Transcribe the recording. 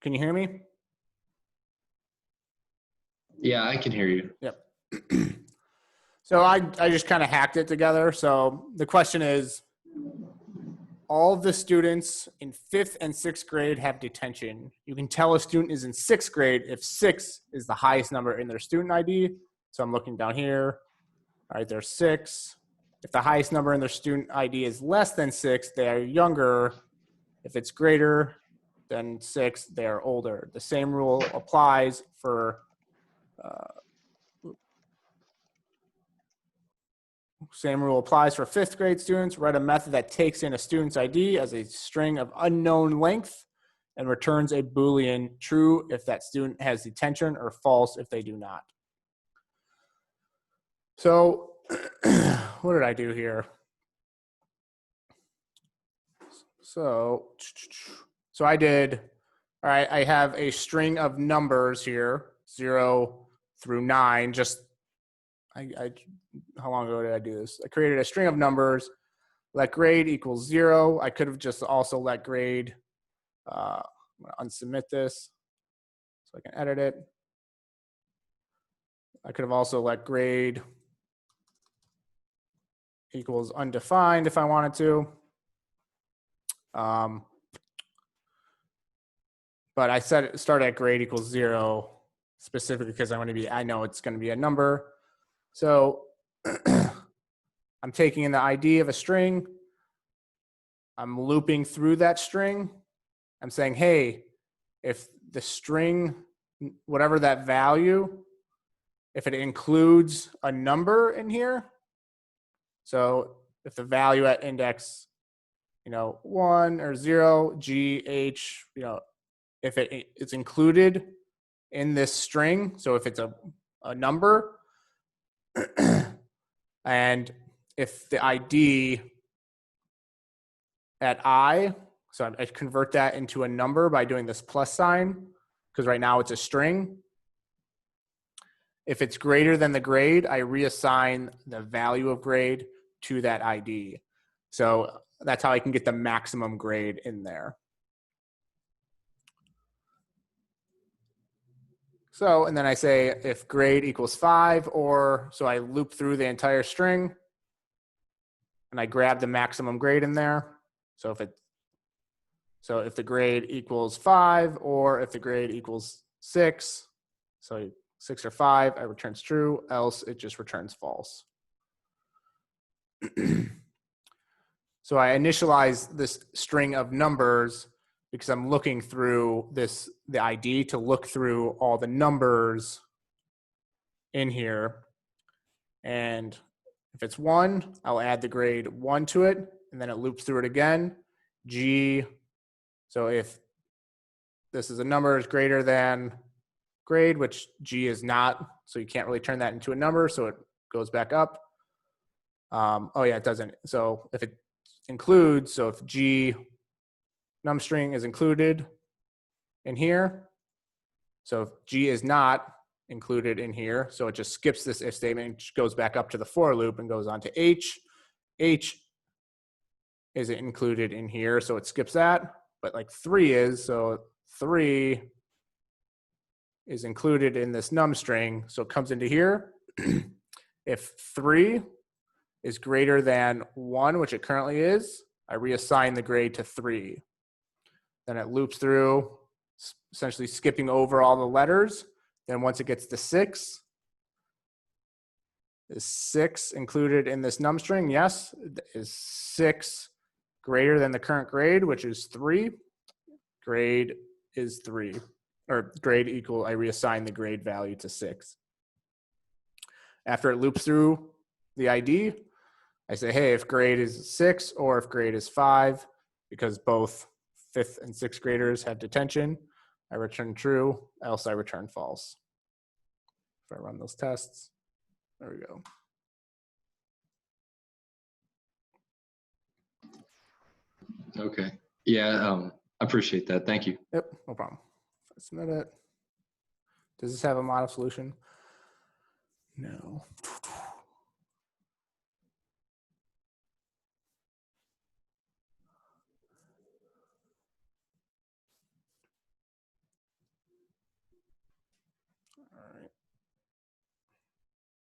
Can you hear me? Yeah, I can hear you. Yep. So I just kind of hacked it together. So the question is, all of the students in 5th and 6th grade have detention. You can tell a student is in 6th grade if 6 is the highest number in their student ID. So I'm looking down here. All right, there's 6. If the highest number in their student ID is less than 6, they are younger. If it's greater than 6, they are older. The same rule applies for Same rule applies for 5th grade students. Write a method that takes in a student's ID as a string of unknown length and returns a Boolean true if that student has detention or false if they do not. So what did I do here? So I did, all right, I have a string of numbers here, 0 through 9. Just, how long ago did I do this? I created a string of numbers, let grade equals 0. I could have just also let grade, I'm going to unsubmit this so I can edit it. I could have also let grade equals undefined if I wanted to. But I set it, start at grade equals 0 specifically because I know it's going to be a number. So I'm taking in the ID of a string. I'm looping through that string. I'm saying, hey, if the string, whatever that value, if it includes a number in here, so if the value at index, 1 or 0, G, H, if it's included in this string, so if it's a number, and if the ID at I, so I convert that into a number by doing this plus sign, because right now it's a string. If it's greater than the grade, I reassign the value of grade to that ID. So that's how I can get the maximum grade in there. So, and then I say if grade equals 5, so I loop through the entire string and I grab the maximum grade in there. So if the grade equals 5 or if the grade equals 6, so 6 or 5, it returns true, else it just returns false. So I initialize this string of numbers because I'm looking through the ID to look through all the numbers in here. And if it's 1, I'll add the grade 1 to it, and then it loops through it again. G, so if this is a number is greater than grade, which G is not, so you can't really turn that into a number, so it goes back up. Oh yeah, it doesn't. So if it includes, so if G num string is included in here, so if G is not included in here, so it just skips this if statement, goes back up to the for loop and goes on to H. H isn't included in here, so it skips that, but like 3 is, so 3 is included in this num string, so it comes into here. If 3 is greater than 1, which it currently is, I reassign the grade to 3. Then it loops through, essentially skipping over all the letters. Then once it gets to 6, is 6 included in this num string? Yes. Is 6 greater than the current grade, which is 3? Grade is 3. Or grade equal, I reassign the grade value to 6. After it loops through the ID, I say, hey, if grade is 6 or if grade is 5, because both 5th and 6th graders have detention, I return true, else I return false. If I run those tests, there we go. Okay. Yeah, I appreciate that. Thank you. Yep, no problem. I submit it. Does this have a model solution? No. All right.